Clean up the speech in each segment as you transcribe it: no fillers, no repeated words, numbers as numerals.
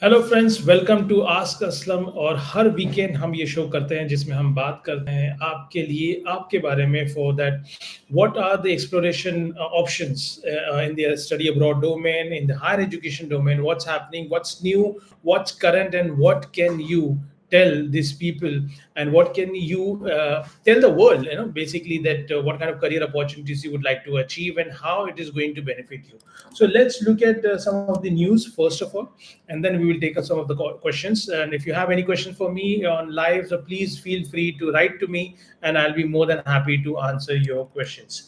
Hello friends, welcome to ask Aslam. और हर weekend हम ये शो करते हैं जिसमें हम बात करते हैं आपके लिए, आपके बारे में, for that what are the exploration options in the study abroad domain, in the higher education domain, what's happening, what's new, what's current, and what can you tell these people, and what can you tell the world, basically, that what kind of career opportunities you would like to achieve and how it is going to benefit you. So let's look at some of the news first of all, and then we will take up some of the questions. And if you have any questions for me on live, so please feel free to write to me, and I'll be more than happy to answer your questions.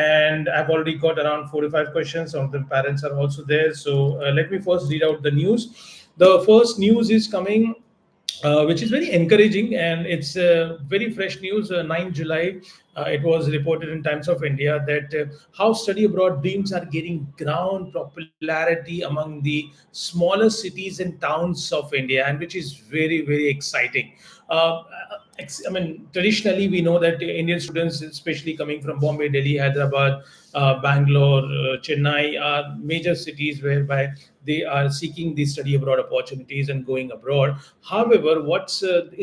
And I've already got around 45 questions. Some of the parents are also there. So let me first read out the news. The first news is coming, which is very encouraging, and it's very fresh news. 9 July, it was reported in Times of India that how study abroad dreams are gaining ground popularity among the smaller cities and towns of India, and which is very, very exciting. Uh, I mean, traditionally, we know that Indian students, especially coming from Bombay, Delhi, Hyderabad, Bangalore, Chennai, are major cities whereby they are seeking the study abroad opportunities and going abroad. However, what's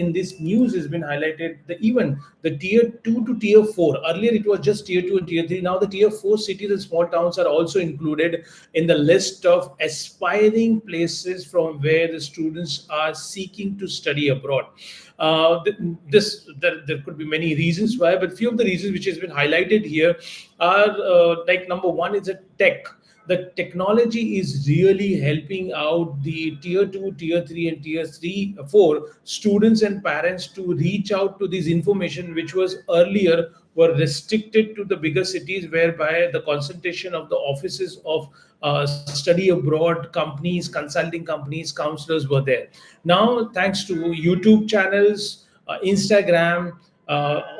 in this news has been highlighted, the even the tier 2 to tier 4. Earlier, it was just tier 2 and tier 3. Now, the tier 4 cities and small towns are also included in the list of aspiring places from where the students are seeking to study abroad. There could be many reasons why, but few of the reasons which has been highlighted here are like number one is a tech. The technology is really helping out the tier 2, tier 3, and tier 3 4 students and parents to reach out to this information, which was earlier were restricted to the bigger cities, whereby the concentration of the offices of study abroad companies, consulting companies, counselors were there. Now, thanks to YouTube channels, Instagram,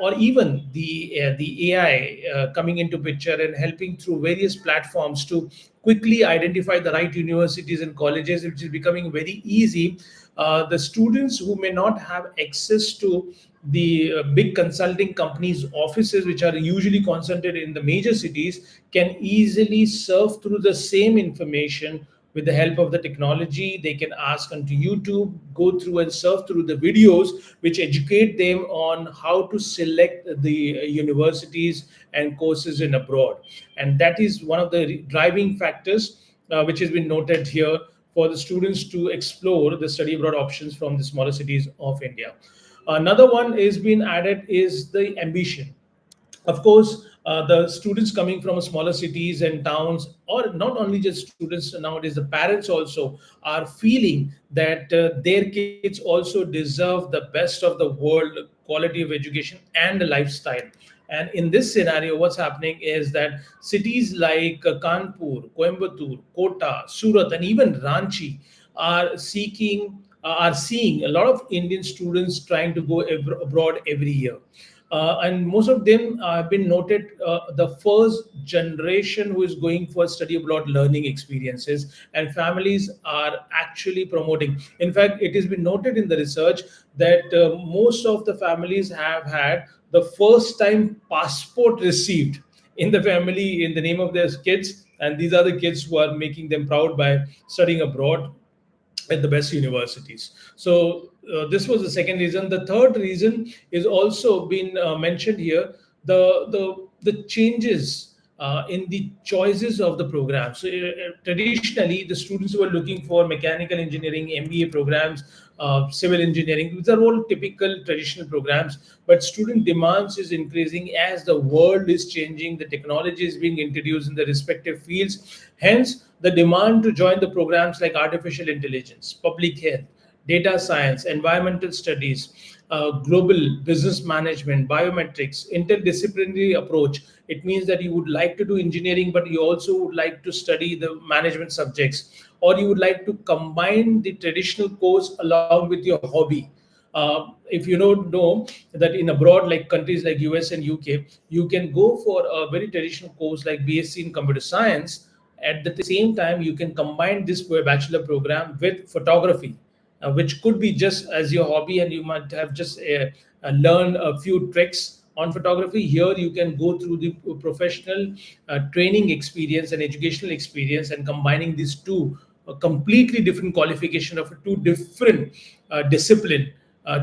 or even the AI coming into picture and helping through various platforms to quickly identify the right universities and colleges, which is becoming very easy. The students who may not have access to the big consulting companies' offices, which are usually concentrated in the major cities, can easily surf through the same information with the help of the technology. They can ask onto YouTube, go through and surf through the videos which educate them on how to select the universities and courses in abroad. And that is one of the driving factors which has been noted here for the students to explore the study abroad options from the smaller cities of India. Another one is being added is the ambition. Of course, the students coming from smaller cities and towns, or not only just students, nowadays the parents also are feeling that their kids also deserve the best of the world quality of education and the lifestyle. And in this scenario, what's happening is that cities like Kanpur, Coimbatore, Kota, Surat, and even Ranchi are are seeing a lot of Indian students trying to go abroad every year. And most of them have been noted the first generation who is going for study abroad learning experiences, and families are actually promoting. In fact, it has been noted in the research that most of the families have had the first time passport received in the family in the name of their kids, and these are the kids who are making them proud by studying abroad at the best universities. So this was the second reason. The third reason is also been mentioned here: the changes in the choices of the program. So traditionally, the students who are looking for mechanical engineering, MBA programs, civil engineering, these are all typical traditional programs. But student demands is increasing as the world is changing, the technology is being introduced in the respective fields. Hence, the demand to join the programs like artificial intelligence, public health, data science, environmental studies, global business management, biometrics, interdisciplinary approach. It means that you would like to do engineering, but you also would like to study the management subjects, or you would like to combine the traditional course along with your hobby. If you don't know that in abroad, like countries like US and UK, you can go for a very traditional course like BSc in computer science. At the same time, you can combine this bachelor program with photography, which could be just as your hobby, and you might have just learned a few tricks on photography. Here, you can go through the professional training experience and educational experience, and combining these two a completely different qualification of two different discipline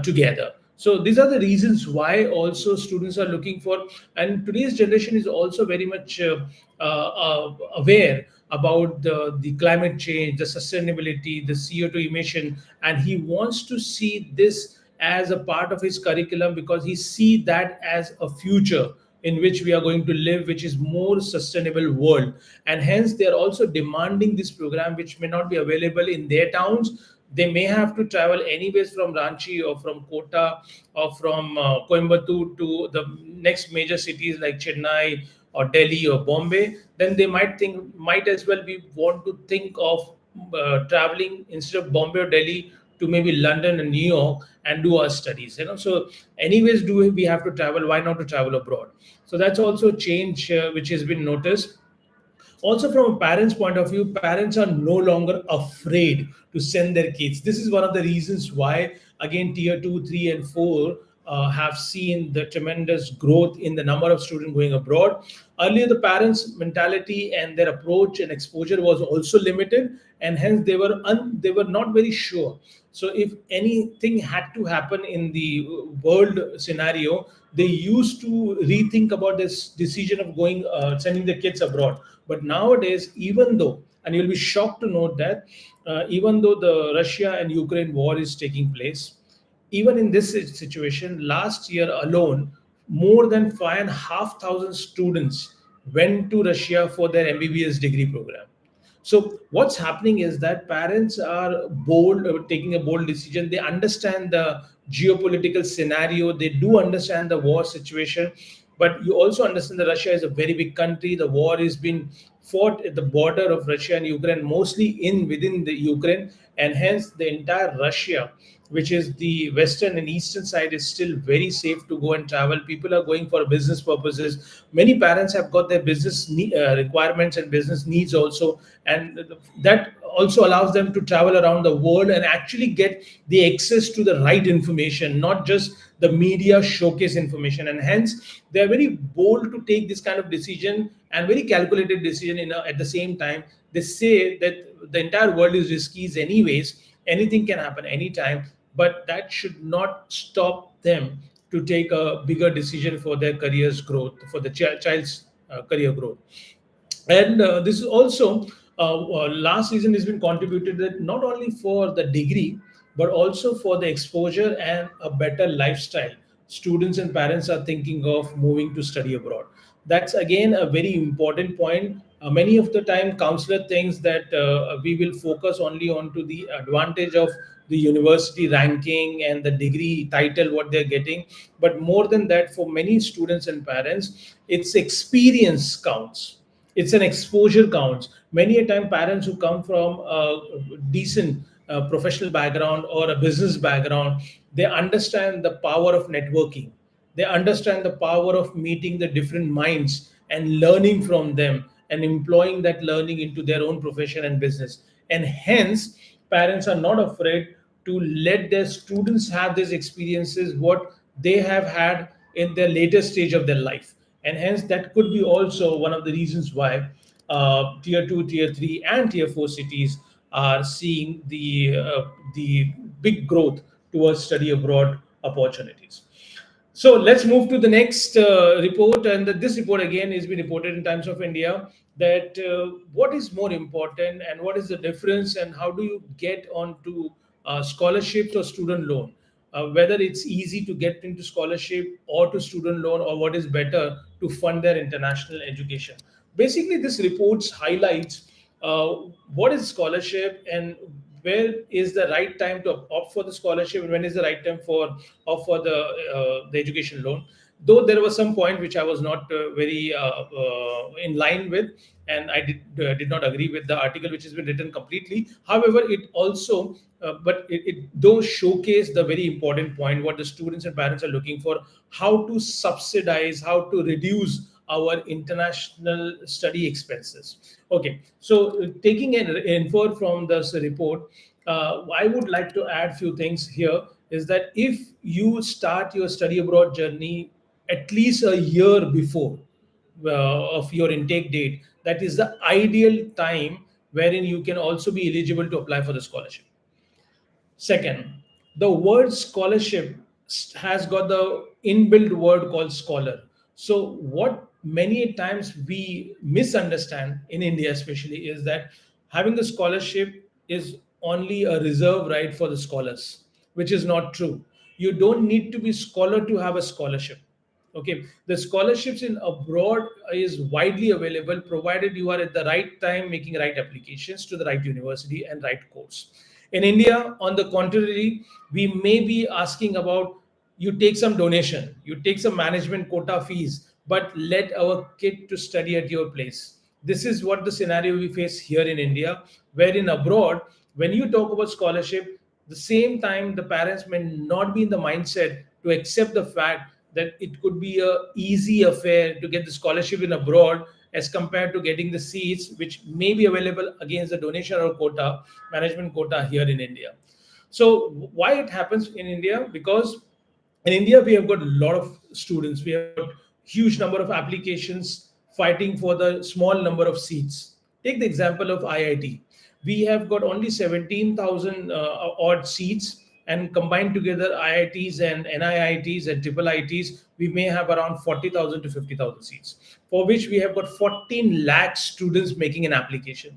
together. So these are the reasons why also students are looking for, and today's generation is also very much aware about the climate change, the sustainability, the CO2 emission, and he wants to see this as a part of his curriculum because he see that as a future in which we are going to live, which is more sustainable world. And hence they are also demanding this program which may not be available in their towns. They may have to travel anyways from Ranchi or from Kota or from Coimbatore to the next major cities like Chennai or Delhi or Bombay. Then they might as well we want to think of traveling instead of Bombay or Delhi to maybe London and New York and do our studies. So anyways, do we have to travel? Why not to travel abroad? So that's also a change which has been noticed. Also, from a parent's point of view, parents are no longer afraid to send their kids. This is one of the reasons why, again, tier 2, 3, and 4 have seen the tremendous growth in the number of students going abroad. Earlier, the parents' mentality and their approach and exposure was also limited, and hence they were not very sure. So, if anything had to happen in the world scenario, they used to rethink about this decision of going sending the kids abroad. But nowadays, even though, and you'll be shocked to note that even though the Russia and Ukraine war is taking place, even in this situation, last year alone, more than 5,500 students went to Russia for their MBBS degree program. So what's happening is that parents are bold, taking a bold decision. They understand the geopolitical scenario. They do understand the war situation, but you also understand that Russia is a very big country. The war is being fought at the border of Russia and Ukraine, mostly in within the Ukraine, and hence the entire Russia, which is the western and eastern side, is still very safe to go and travel. People are going for business purposes. Many parents have got their business requirements and business needs also, and that also allows them to travel around the world and actually get the access to the right information, not just the media showcase information. And hence they are very bold to take this kind of decision and very calculated decision at the same time. They say that the entire world is risky anyways, anything can happen anytime, but that should not stop them to take a bigger decision for their career's growth, for the child's career growth. And this is also last season has been contributed that not only for the degree but also for the exposure and a better lifestyle. Students and parents are thinking of moving to study abroad. That's again a very important point. Many of the time counselor thinks that we will focus only on to the advantage of the university ranking and the degree title what they're getting, but more than that, for many students and parents, it's experience counts. It's an exposure counts. Many a time parents who come from a decent professional background or a business background, they understand the power of networking. They understand the power of meeting the different minds and learning from them and employing that learning into their own profession and business. And hence parents are not afraid to let their students have these experiences what they have had in their later stage of their life. And hence that could be also one of the reasons why tier 2, tier 3, and tier 4 cities are seeing the big growth towards study abroad opportunities. So let's move to the next report, and this report again is being reported in Times of India. That what is more important and what is the difference, and how do you get onto scholarships or student loan? Whether it's easy to get into scholarship or to student loan, or what is better to fund their international education. Basically, this report highlights what is scholarship and where is the right time to opt for the scholarship and when is the right time for opt for the education loan. Though there was some point which I was not very in line with, and I did not agree with the article which has been written completely. However, it also it does showcase the very important point what the students and parents are looking for: how to subsidize, how to reduce our international study expenses. Okay, so taking an info from this report, I would like to add few things here. Is that if you start your study abroad journey at least a year before of your intake date, that is the ideal time wherein you can also be eligible to apply for the scholarship. Second, the word scholarship has got the inbuilt word called scholar. So, what many times we misunderstand in India, especially, is that having a scholarship is only a reserve right for the scholars, which is not true. You don't need to be scholar to have a scholarship. Okay, the scholarships in abroad is widely available provided you are at the right time making right applications to the right university and right course. In India, on the contrary, we may be asking about you take some donation, you take some management quota fees, but let our kid to study at your place. This is what the scenario we face here in India, where in abroad, when you talk about scholarship, the same time the parents may not be in the mindset to accept the fact that it could be a easy affair to get the scholarship in abroad as compared to getting the seats which may be available against the donation or quota, management quota here in India. So why it happens in India? Because in India we have got a lot of students, we have got huge number of applications fighting for the small number of seats. Take the example of IIT. We have got only 17,000 odd seats, and combined together IITs and NIITs and triple ITs, we may have around 40,000 to 50,000 seats, for which we have got 14 lakh students making an application.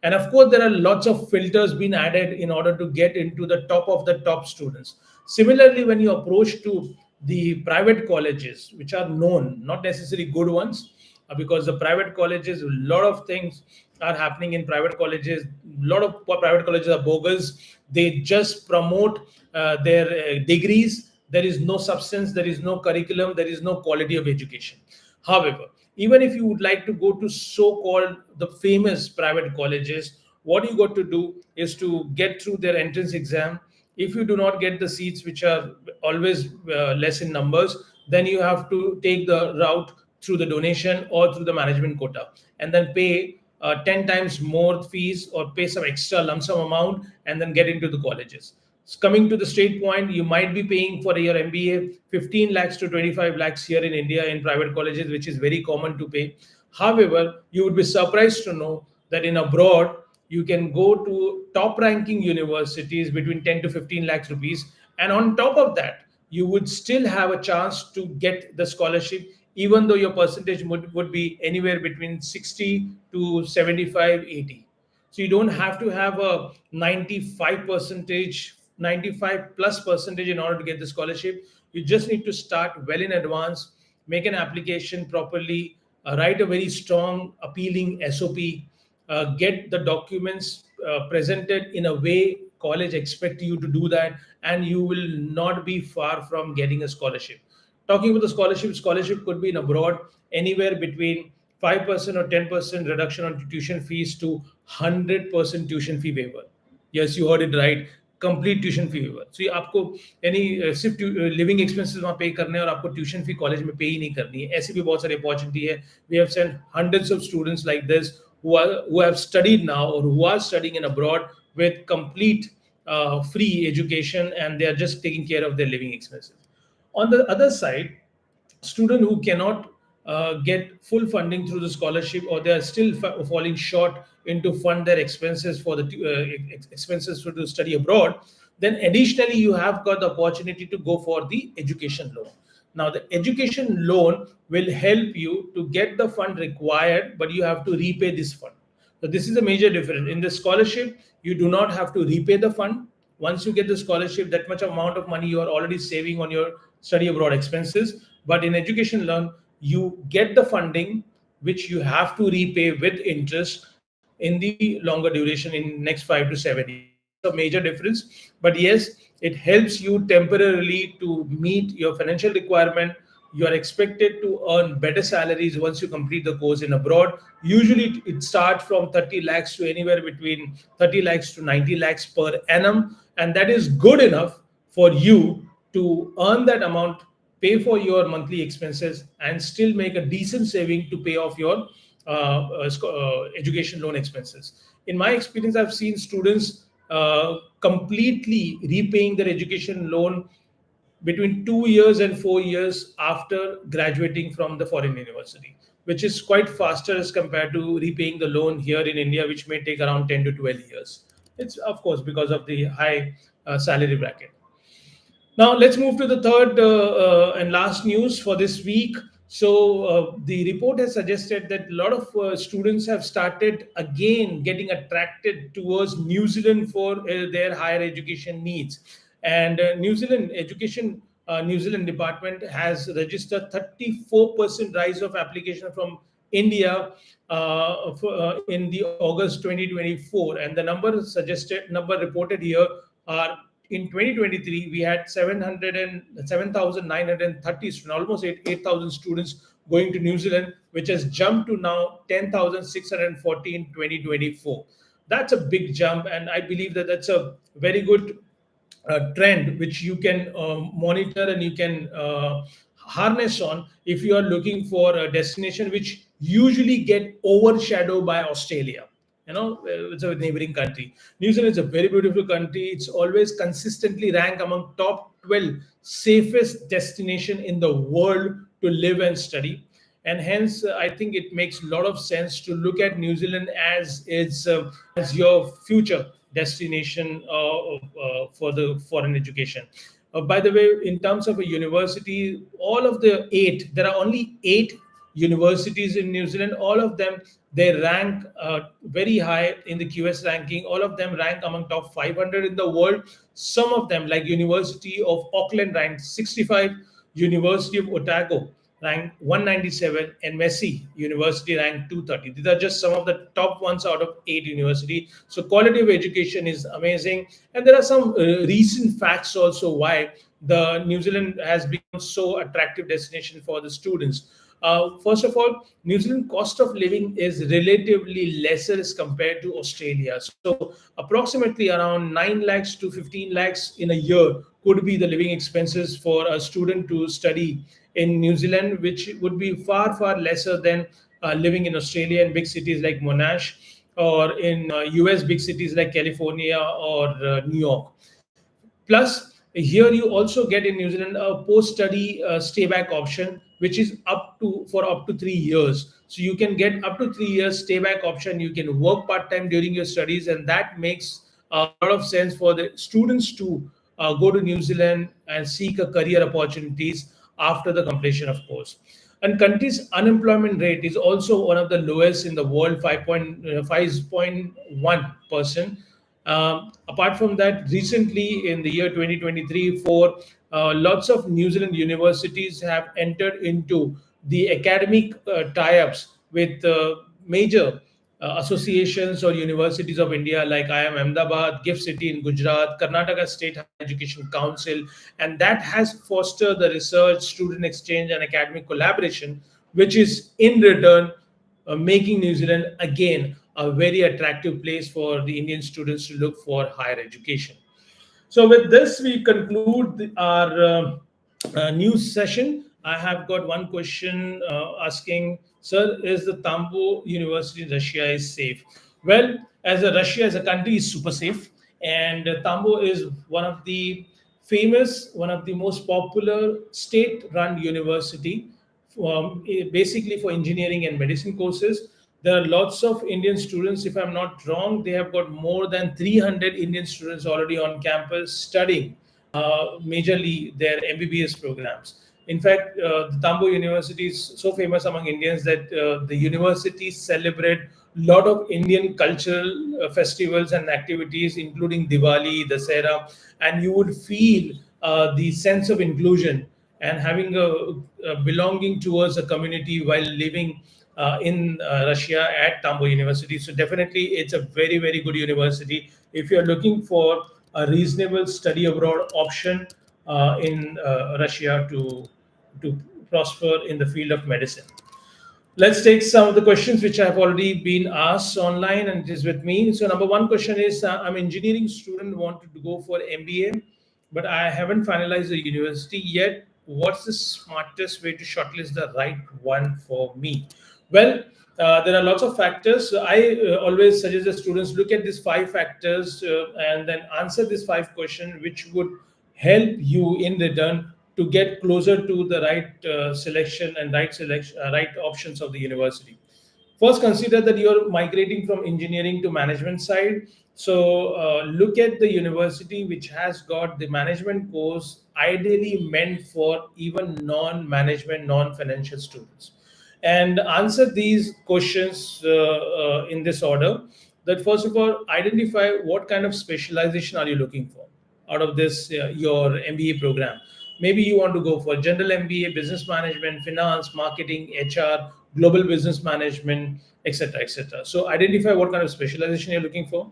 And of course, there are lots of filters being added in order to get into the top of the top students. Similarly, when you approach to the private colleges, which are known, not necessarily good ones, because the private colleges, a lot of things are happening in private colleges. A lot of private colleges are bogus. They just promote their degrees. There is no substance, there is no curriculum, there is no quality of education. However, even if you would like to go to so-called the famous private colleges, what you got to do is to get through their entrance exam. If you do not get the seats, which are always less in numbers, then you have to take the route through the donation or through the management quota, and then pay 10 times more fees or pay some extra lump sum amount and then get into the colleges. Coming to the straight point, you might be paying for your MBA 15 lakhs to 25 lakhs here in India in private colleges, which is very common to pay. However, you would be surprised to know that in abroad, you can go to top ranking universities between 10 to 15 lakhs rupees. And on top of that, you would still have a chance to get the scholarship, even though your percentage would be anywhere between 60 to 75, 80. So you don't have to have a 95 percentage, 95 plus percentage in order to get the scholarship. You just need to start well in advance, make an application properly, write a very strong appealing SOP, get the documents presented in a way college expect you to do that, and you will not be far from getting a scholarship. Talking about the scholarship, scholarship could be in abroad anywhere between 5% or 10% reduction on tuition fees to 100% tuition fee waiver. Yes, you heard it right. Complete tuition fee waiver. So आपको यानी सिर्फ living expenses वहाँ पे करने हैं और आपको tuition fee college में पे ही नहीं करनी है. ऐसी भी बहुत सारी अपॉर्चुनिटी है. We have sent hundreds of students like this who have studied now or who are studying in abroad with complete free education, and they are just taking care of their living expenses. On the other side, student who cannot get full funding through the scholarship, or they are still falling short into fund their expenses for the expenses to study abroad, then additionally you have got the opportunity to go for the education loan. Now the education loan will help you to get the fund required, but you have to repay this fund. So this is a major difference. In the scholarship, you do not have to repay the fund. Once you get the scholarship, that much amount of money you are already saving on your study abroad expenses. But in education loan, you get the funding which you have to repay with interest in the longer duration in next 5 to 7 years. So this is a major difference. But yes, it helps you temporarily to meet your financial requirement. You are expected to earn better salaries once you complete the course in abroad. Usually it starts from 30 lakhs to anywhere between 30 lakhs to 90 lakhs per annum. And that is good enough for you to earn that amount, pay for your monthly expenses, and still make a decent saving to pay off your education loan expenses. In my experience, I've seen students completely repaying their education loan between 2 years and 4 years after graduating from the foreign university, which is quite faster as compared to repaying the loan here in India, which may take around 10 to 12 years. It's of course because of the high salary bracket. Now let's move to the third and last news for this week. So the report has suggested that a lot of students have started again getting attracted towards New Zealand for their higher education needs, and New Zealand department has registered 34% rise of application from India in the August 2024, and the number reported here are in 2023 we had 7,930 students, almost 8,000 students going to New Zealand, which has jumped to now 10,640 in 2024. That's a big jump, and I believe that that's a very good trend which you can monitor and you can harness on if you are looking for a destination which usually get overshadowed by Australia. It's a neighboring country. New Zealand is a very beautiful country. It's always consistently ranked among top 12 safest destination in the world to live and study, and hence I think it makes a lot of sense to look at New Zealand as your future destination for the foreign education. By the way, in terms of a university, all of the eight, there are only eight universities in New Zealand. All of them, they rank very high in the QS ranking. All of them rank among top 500 in the world. Some of them, like University of Auckland, ranked 65, University of Otago ranked 197, and Messi University ranked 230. These are just some of the top ones out of eight university. So quality of education is amazing, and there are some recent facts also why the New Zealand has become so attractive destination for the students. First of all, New Zealand cost of living is relatively lesser as compared to Australia. So approximately around 9 lakhs to 15 lakhs in a year could be the living expenses for a student to study in New Zealand, which would be far, far lesser than living in Australia in big cities like Monash, or in US big cities like California or New York. Plus, here you also get in New Zealand a post-study stay back option, which is up to 3 years. So you can get up to 3 years stay back option. You can work part time during your studies, and that makes a lot of sense for the students to go to New Zealand and seek a career opportunities after the completion of course. And country's unemployment rate is also one of the lowest in the world, 5.1%. Apart from that, recently in the year 2023, for lots of New Zealand universities have entered into the academic tie-ups with major associations or universities of India, like IIM Ahmedabad, GIFT City in Gujarat, Karnataka State Higher Education Council, and that has fostered the research, student exchange, and academic collaboration, which is in return making New Zealand again a very attractive place for the Indian students to look for higher education. So, with this, we conclude our news session. I have got one question asking, Sir, is the Tambo University in Russia is safe? Well, as a Russia as a country is super safe, and Tambo is one of the most popular state-run university, basically for engineering and medicine courses. There are lots of Indian students. If I'm not wrong, they have got more than 300 Indian students already on campus studying majorly their MBBS programs. In fact, the Tambo University is so famous among Indians that the university celebrate a lot of Indian cultural festivals and activities, including Diwali, Dasera, and you would feel the sense of inclusion and having a belonging towards a community while living in Russia at Tambo University. So definitely, it's a very, very good university. If you're looking for a reasonable study abroad option in Russia to prosper in the field of medicine. Let's take some of the questions which have already been asked online, and it is with me. So number one question is, I'm an engineering student, wanted to go for MBA, but I haven't finalized the university yet. What's the smartest way to shortlist the right one for me? Well, there are lots of factors. I always suggest the students look at these five factors and then answer these five questions, which would help you in return to get closer to the right selection and right options of the university. First, consider that you're migrating from engineering to management side. So look at the university which has got the management course ideally meant for even non-management, non-financial students, and answer these questions in this order. That first of all, identify what kind of specialization are you looking for out of this your MBA program. Maybe you want to go for general MBA, business management, finance, marketing, HR, global business management, etc., etc. So identify what kind of specialization you're looking for.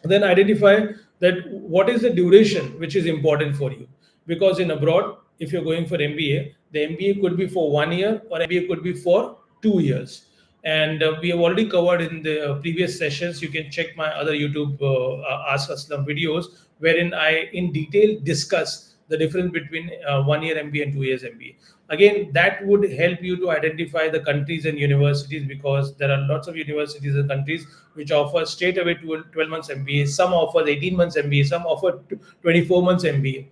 Then identify that what is the duration which is important for you, because in abroad, if you're going for MBA, the MBA could be for 1 year or MBA could be for 2 years. And we have already covered in the previous sessions. You can check my other YouTube Ask Aslam videos, wherein I in detail discuss the difference between 1 year MBA and 2 years MBA. Again, that would help you to identify the countries and universities, because there are lots of universities and countries which offer straight away 12 months MBA. Some offer 18 months MBA, some offer 24 months MBA.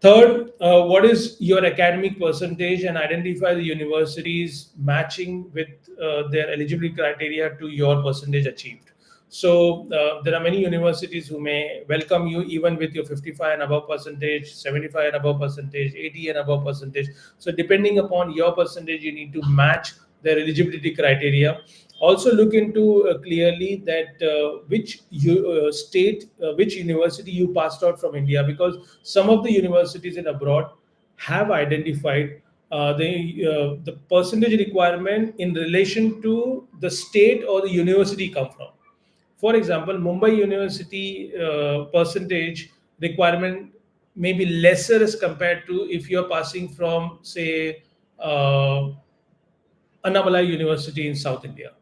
Third, what is your academic percentage, and identify the universities matching with their eligibility criteria to your percentage achieved. So there are many universities who may welcome you even with your 55 and above percentage, 75 and above percentage, 80 and above percentage. So depending upon your percentage, you need to match their eligibility criteria. Also look into clearly that which university you passed out from India, because some of the universities in abroad have identified the percentage requirement in relation to the state or the university come from. For example, Mumbai University percentage requirement may be lesser as compared to if you're passing from, say, Annamalai University in South India.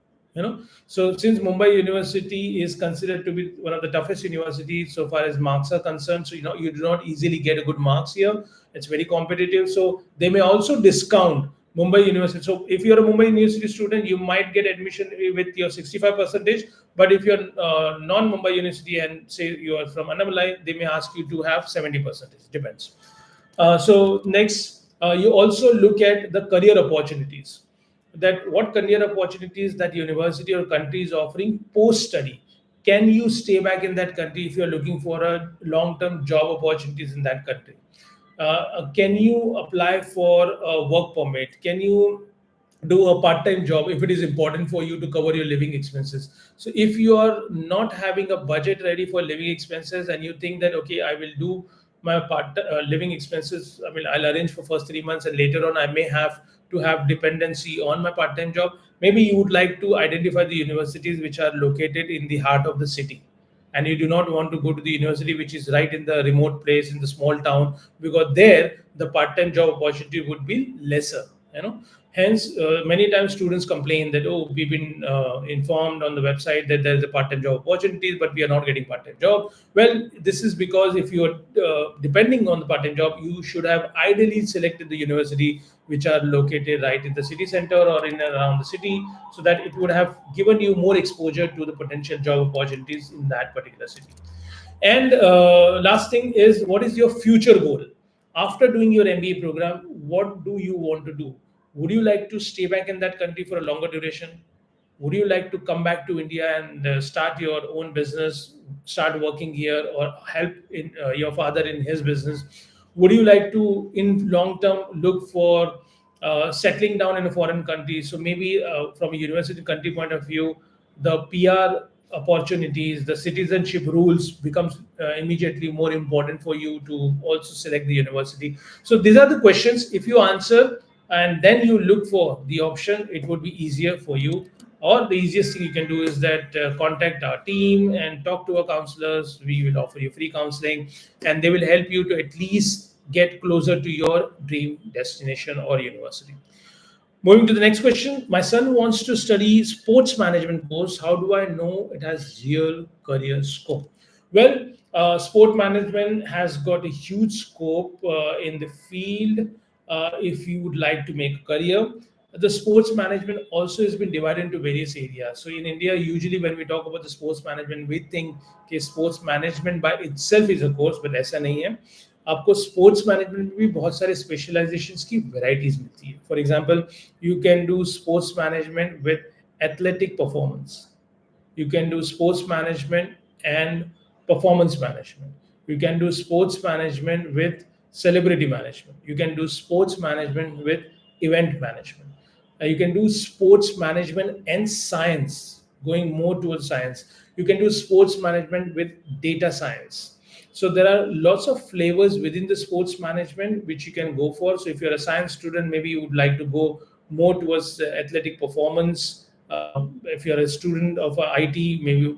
So since Mumbai University is considered to be one of the toughest universities so far as marks are concerned, so you do not easily get a good marks here. It's very competitive. So they may also discount Mumbai University. So if you're a Mumbai University student, you might get admission with your 65 percentage. But if you're non-Mumbai University and say you are from Annamalai, they may ask you to have 70 percentage. Depends. So next, you also look at the career opportunities, that what career opportunities that university or country is offering post study. Can you stay back in that country if you're looking for a long term job opportunities in that country? Can you apply for a work permit? Can you do a part-time job if it is important for you to cover your living expenses? So if you are not having a budget ready for living expenses, and you think that okay, I will do my part living expenses, I mean, I'll arrange for first 3 months and later on I may have to have dependency on my part-time job. Maybe you would like to identify the universities which are located in the heart of the city, and you do not want to go to the university which is right in the remote place in the small town, because there the part-time job opportunity would be lesser. Hence many times students complain that, oh, we've been informed on the website that there's a part-time job opportunities, but we are not getting part-time job. Well, this is because if you're depending on the part-time job, you should have ideally selected the university which are located right in the city center or in and around the city, so that it would have given you more exposure to the potential job opportunities in that particular city. And last thing is, what is your future goal after doing your MBA program? What do you want to do? Would you like to stay back in that country for a longer duration? Would you like to come back to India and start your own business, start working here, or help in your father in his business? Would you like to in long term look for settling down in a foreign country? So maybe from a university country point of view, the PR opportunities, the citizenship rules becomes immediately more important for you to also select the university. So these are the questions. If you answer and then you look for the option, it would be easier for you. Or the easiest thing you can do is that contact our team and talk to our counselors. We will offer you free counseling, and they will help you to at least get closer to your dream destination or university. Moving to the next question, my son wants to study sports management course. How do I know it has real career scope? Well, sport management has got a huge scope in the field. If you would like to make a career, the sports management also has been divided into various areas. So in India, usually when we talk about the sports management, we think okay, sports management by itself is a course, but ऐसा नहीं है. आपको sports management में भी बहुत सारे specialisations की varieties मिलती है. For example, you can do sports management with athletic performance. You can do sports management and performance management. You can do sports management with celebrity management. You can do sports management with event management. You can do sports management and science, going more towards science. You can do sports management with data science. So there are lots of flavors within the sports management which you can go for. So if you're a science student, maybe you would like to go more towards athletic performance. If you're a student of IT,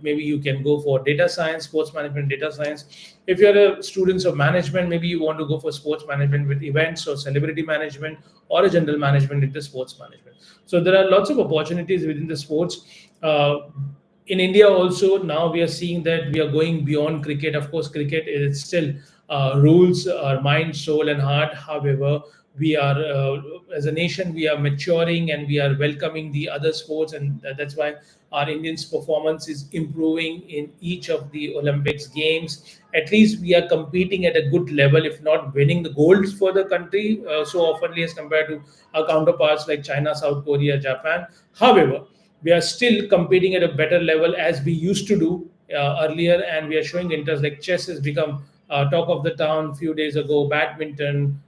maybe you can go for data science, sports management, data science. If you're a students of management, maybe you want to go for sports management with events or celebrity management or a general management in the sports management. So there are lots of opportunities within the sports. In India also now we are seeing that we are going beyond cricket. Of course, cricket is still rules our mind, soul, and heart. However, we are as a nation we are maturing and we are welcoming the other sports, and that's why our Indians' performance is improving in each of the Olympics games. At least we are competing at a good level, if not winning the golds for the country so oftenly as compared to our counterparts like China, South Korea, Japan. However, we are still competing at a better level as we used to do earlier, and we are showing interest. Like chess has become talk of the town few days ago, badminton,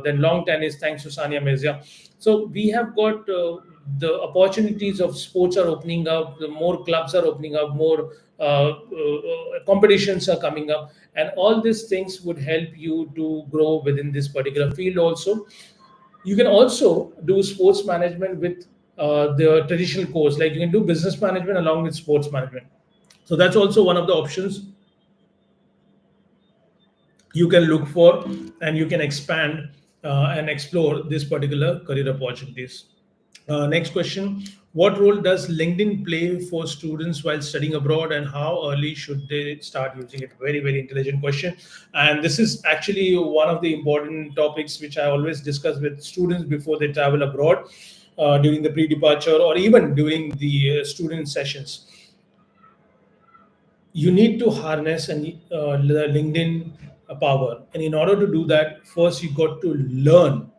then long tennis, thanks to Sania Mirza. So we have got the opportunities of sports are opening up, the more clubs are opening up, more competitions are coming up, and all these things would help you to grow within this particular field also. You can also do sports management with the traditional course, like you can do business management along with sports management. So that's also one of the options you can look for, and you can expand and explore this particular career opportunities. Next question: what role does LinkedIn play for students while studying abroad, and how early should they start using it? Very, very intelligent question. And this is actually one of the important topics which I always discuss with students before they travel abroad, during the pre-departure or even during the student sessions. You need to harness and the LinkedIn power. And in order to do that, first you got to learn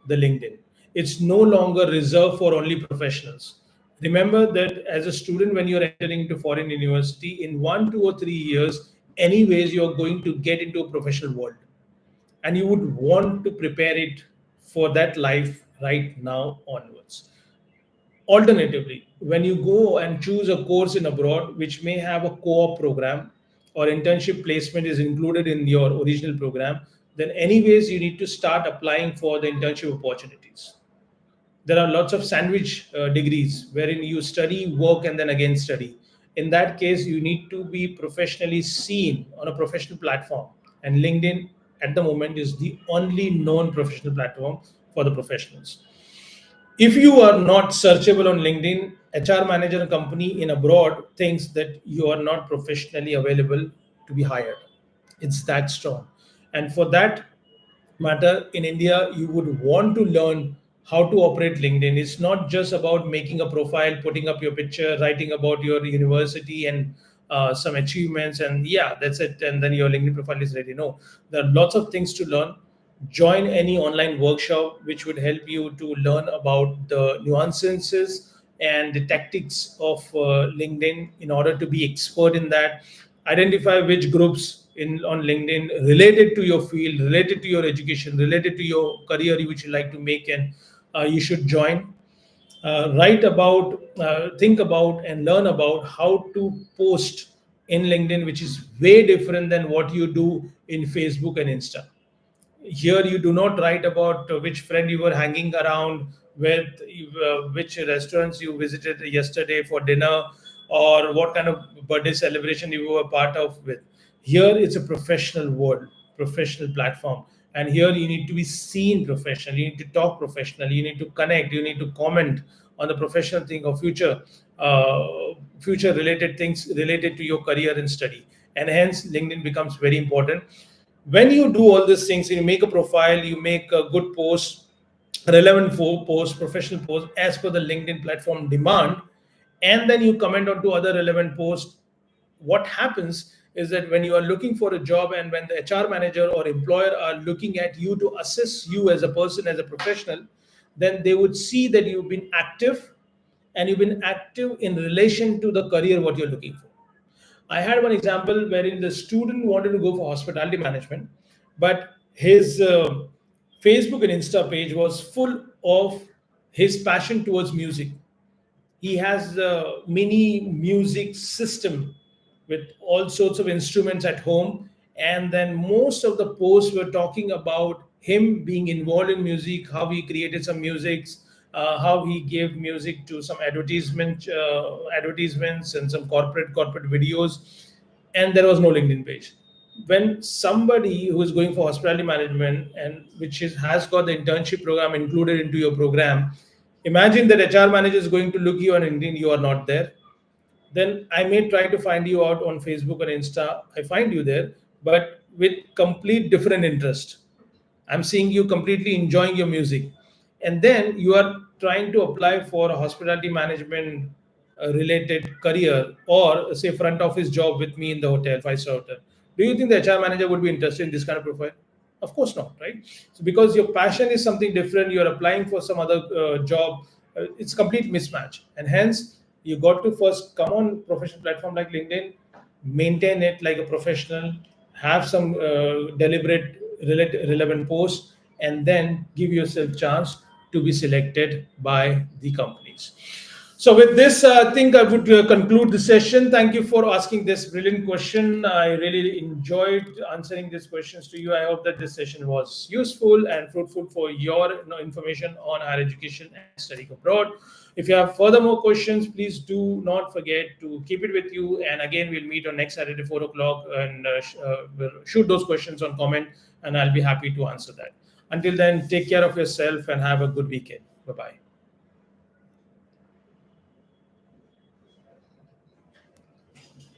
the LinkedIn. It's no longer reserved for only professionals. Remember that as a student, when you're entering into foreign university, in 1, 2, or 3 years, anyways, you're going to get into a professional world, and you would want to prepare it for that life right now onwards. Alternatively, when you go and choose a course in abroad, which may have a co-op program or internship placement is included in your original program, then anyways you need to start applying for the internship opportunities. There are lots of sandwich degrees wherein you study, work, and then again study. In that case, you need to be professionally seen on a professional platform, and LinkedIn at the moment is the only known professional platform for the professionals. If you are not searchable on LinkedIn, HR manager company in abroad thinks that you are not professionally available to be hired. It's that strong. And for that matter, in India, you would want to learn how to operate LinkedIn. It's not just about making a profile, putting up your picture, writing about your university and some achievements, and yeah, that's it. And then your LinkedIn profile is ready. No, there are lots of things to learn. Join any online workshop which would help you to learn about the nuances and the tactics of LinkedIn in order to be expert in that. Identify which groups in on LinkedIn related to your field, related to your education, related to your career which you like to make, and you should join. Write about, think about, and learn about how to post in LinkedIn, which is way different than what you do in Facebook and Insta. Here you do not write about which friend you were hanging around with, which restaurants you visited yesterday for dinner, or what kind of birthday celebration you were part of with. Here it's a professional world, professional platform, and here you need to be seen professional, you need to talk professional, you need to connect, you need to comment on the professional thing or uh, future related things related to your career and study, and hence LinkedIn becomes very important. When you do all these things, you make a profile, you make a good post, relevant post, professional post as per the LinkedIn platform demand, and then you comment on to other relevant posts. What happens is that when you are looking for a job and when the HR manager or employer are looking at you to assess you as a person, as a professional, then they would see that you've been active, and you've been active in relation to the career what you're looking for. I had one example wherein the student wanted to go for hospitality management, but his Facebook and Insta page was full of his passion towards music. He has a mini music system with all sorts of instruments at home. And then most of the posts were talking about him being involved in music, how he created some musics, how he gave music to some advertisements and some corporate videos. And there was no LinkedIn page. When somebody who is going for hospitality management and has got the internship program included into your program, imagine that HR manager is going to look you on LinkedIn, you are not there. Then I may try to find you out on Facebook or Insta. I find you there, but with complete different interest. I'm seeing you completely enjoying your music. And then you are trying to apply for a hospitality management related career, or say front office job with me in the hotel, five-star hotel. Do you think the HR manager would be interested in this kind of profile? Of course not, right? So because your passion is something different, you're applying for some other job, it's complete mismatch. And hence, you got to first come on professional platform like LinkedIn, maintain it like a professional, have some deliberate relevant posts, and then give yourself chance to be selected by the companies. So with this, I think I would conclude the session. Thank you for asking this brilliant question. I really enjoyed answering these questions to you. I hope that this session was useful and fruitful for your information on higher education and studying abroad. If you have further more questions, please do not forget to keep it with you. And again, we'll meet on next Saturday, 4 o'clock, and we'll shoot those questions on comment, and I'll be happy to answer that. Until then, take care of yourself and have a good weekend. Bye-bye.